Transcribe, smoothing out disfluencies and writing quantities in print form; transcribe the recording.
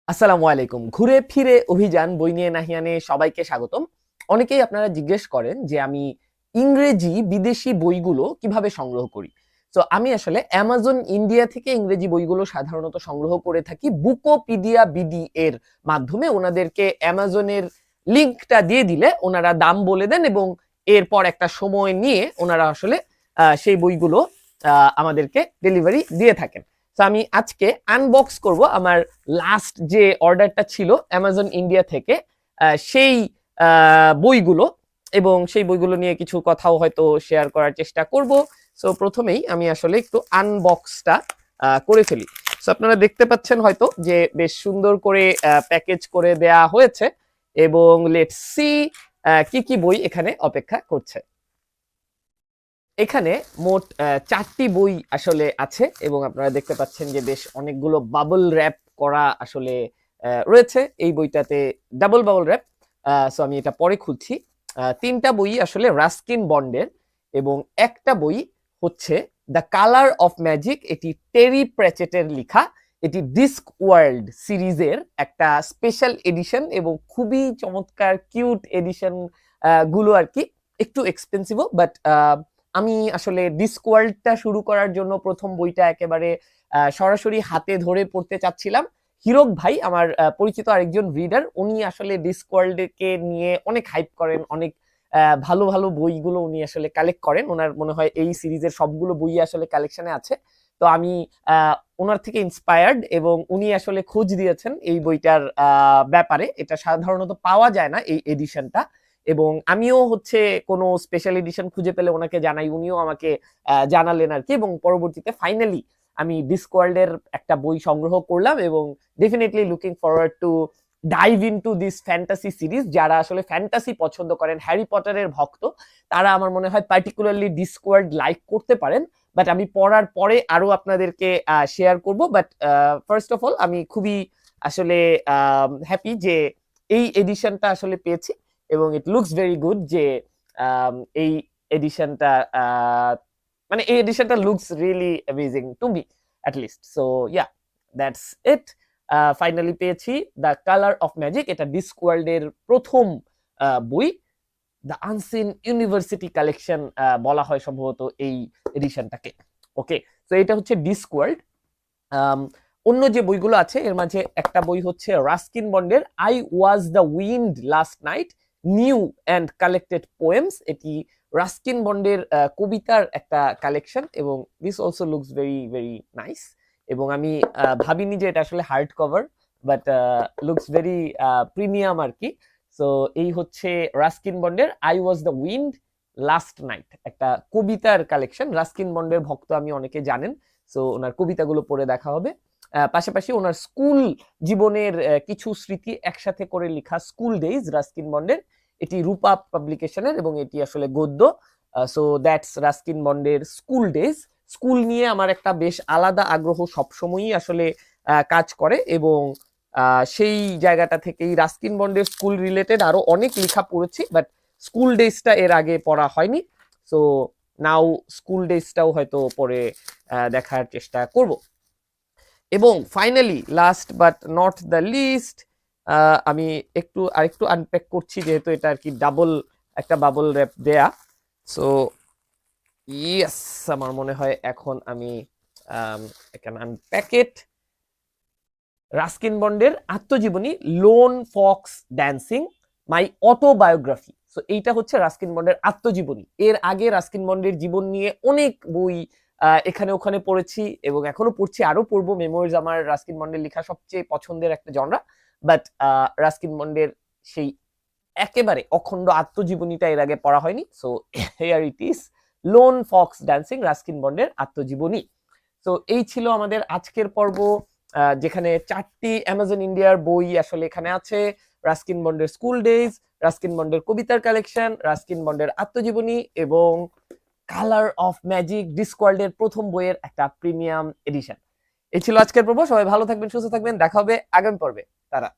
আসসালামু আলাইকুম। ঘুরে ফিরে অভিযান বই নিয়ে নাহিয়ানে সবাইকে স্বাগতম। অনেকেই আপনারা জিজ্ঞেস করেন যে আমি ইংরেজি বিদেশি বইগুলো কিভাবে সংগ্রহ করি। তো আমি আসলে অ্যামাজন ইন্ডিয়া থেকে ইংরেজি বইগুলো সাধারণত সংগ্রহ করে থাকি বুকোপিডিয়া বিডি এর মাধ্যমে। ওনাদেরকে অ্যামাজনের লিংকটা দিয়ে দিলে ওনারা দাম বলে দেন এবং এরপর একটা সময় নিয়ে ওনারা আসলে সেই বইগুলো আমাদেরকে ডেলিভারি দিয়ে থাকেন। তো আমি আজকে আনবক্স করব আমার লাস্ট যে অর্ডারটা ছিল অ্যামাজন ইন্ডিয়া থেকে সেই বইগুলো, এবং সেই বইগুলো নিয়ে কিছু কথাও হয়তো শেয়ার করার চেষ্টা করব। সো প্রথমেই আমি আসলে একটু আনবক্সটা করে ফেলি। সো আপনারা দেখতে পাচ্ছেন হয়তো যে বেশ সুন্দর করে প্যাকেজ করে দেয়া হয়েছে, এবং লেটস সি কি কি বই এখানে অপেক্ষা করছে। এখানে মোট ৪টি বই আসলে আছে, এবং আপনারা দেখতে পাচ্ছেন যে বেশ অনেকগুলো বাবল র‍্যাপ করা আসলে রয়েছে এই বইটাতে, ডাবল বাবল র‍্যাপ। সো আমি এটা পরে খুলছি। ৩টা বই আসলে রাস্কিন বন্ডের, এবং একটা বই হচ্ছে দ্য কালার অফ ম্যাজিক। এটি টেরি প্র্যাচেটের লেখা। এটি ডিস্ক ওয়ার্ল্ড সিরিজের একটা স্পেশাল এডিশন, এবং খুবই চমৎকার কিউট এডিশন গুলো আর কি। একটু এক্সপেন্সিভও, বাট আমি আসলে ডিসকওয়ার্ল্ডটা শুরু করার জন্য প্রথম বইটা একেবারে সরাসরি হাতে ধরে পড়তে চাচ্ছিলাম। হিরক ভাই আমার পরিচিত আরেকজন রিডার, উনি আসলে ডিসকওয়ার্ল্ডকে নিয়ে অনেক হাইপ করেন, অনেক ভালো ভালো বইগুলো উনি আসলে কালেক্ট করেন। ওনার মনে হয় এই সিরিজের সবগুলো বই আসলে কালেকশনে আছে। তো আমি ওনার থেকে ইন্সপায়ার্ড, এবং উনি আসলে খোঁজ দিয়েছেন এই বইটার ব্যাপারে। এটা সাধারণত পাওয়া যায় না এই এডিশনটা, এবং আমিও হচ্ছে কোনো স্পেশাল এডিশন খুঁজে পেলে ওনাকে জানাই, উনিও আমাকে জানালেন আর কি। এবং পরবর্তীতে ফাইনালি আমি ডিসকওয়ার্ল্ডের একটা বই সংগ্রহ করলাম, এবং definitely looking forward to dive into this fantasy series. যারা আসলে ফ্যান্টাসি পছন্দ করেন, হ্যারি পটারের ভক্ত, তারা আমার মনে হয় পার্টিকুলারলি ডিসকওয়ার্ল্ড লাইক করতে পারেন। বাট আমি পড়ার পরে আরো আপনাদেরকে শেয়ার করব। বাট ফার্স্ট অফ অল আমি খুবই আসলে হ্যাপি যে এই এডিশনটা আসলে পেয়েছি, এবং ইট লুকস ভেরি গুড যে এই এডিশনটা মানে এই এডিশনটা looks really amazing to me at least. So yeah, that's it. Finally পেয়েছি দ্য কালার অফ ম্যাজিক। এটা ডিসকওয়ার্ল্ডের প্রথম বই। দ্য আনসিন ইউনিভার্সিটি কালেকশন বলা হয় সম্ভবত এই এডিশনটাকে। ওকে, তো এটা হচ্ছে ডিসকওয়ার্ল্ড। অন্য যে বইগুলো আছে এর মাঝে একটা বই হচ্ছে রাস্কিন বন্ডের I was the wind last night new and collected poems. এটি রাস্কিন বন্ডের কবিতার একটা কালেকশন, এবং this also looks very very nice. এবং আমি ভাবিনি যে এটা আসলে hard cover, but looks very premium আর কি। সো এই হচ্ছে রাস্কিন বন্ডের I was the wind last night, একটা কবিতার কালেকশন। রাস্কিন বন্ডের ভক্ত আমি অনেকে জানেন, সো ওনার কবিতাগুলো পড়ে দেখা হবে। পাশাপাশি ওনার স্কুল জীবনের কিছু স্মৃতি একসাথে করে লেখা স্কুল ডেইজ রাস্কিন বন্ডের। এটি রূপা পাবলিকেশনের, এবং এটি আসলে গদ্য। সো দ্যাটস রাস্কিন বন্ডের স্কুল ডেইজ। স্কুল নিয়ে আমার একটা বেশ আলাদা আগ্রহ সবসময়ই আসলে কাজ করে, এবং সেই জায়গাটা থেকেই রাস্কিন বন্ডের স্কুল রিলেটেড আরো অনেক লেখা পড়েছি, বাট স্কুল ডেইজটা এর আগে পড়া হয়নি। সো নাও স্কুল ডেইজটাও হয়তো পরে দেখার চেষ্টা করব। এবং finally last but not the least, আমি আরেকটু আনপ্যাক করছি, যেহেতু এটা আর কি ডাবল একটা বাবল র‍্যাপ দেয়া। সো ইয়েস, আমার মনে হয় এখন আমি ক্যান আনপ্যাক ইট। রাস্কিন বন্ডের আত্মজীবনী লোন ফক্স ড্যান্সিং মাই অটোবায়োগ্রাফি। সো এইটা হচ্ছে রাস্কিন বন্ডের আত্মজীবনী। এর আগে রাস্কিন বন্ডের জীবন নিয়ে অনেক বই এখানে ওখানে পড়েছি, এবং এখনো পড়ছি, আরো পড়বো। মেমোরিজ আমার রাস্কিন বন্ডের লেখা সবচেয়ে পছন্দের একটা জনরা, বাট রাস্কিন বন্ডের সেই একেবারে অখণ্ড আত্মজীবনীটা এর আগে পড়া হয়নি। So here it is, loan Fox dancing, Ruskin বন্ডের আত্মজীবনী। তো এই ছিল আমাদের আজকের পর্ব, যেখানে 4টি অ্যামাজন ইন্ডিয়ার বই আসলে এখানে আছে। রাস্কিন বন্ডের স্কুল ডেইজ, রাস্কিন বন্ডের কবিতার কালেকশন, রাস্কিন বন্ডের আত্মজীবনী, এবং কালার অফ ম্যাজিক ডিসকওয়ার্ল্ডের প্রথম বইয়ের একটা প্রিমিয়াম এডিশন। এই ছিল আজকের পর্ব। সবাই ভালো থাকবেন, সুস্থ থাকবেন, দেখা হবে আগামী পর্বে। তারা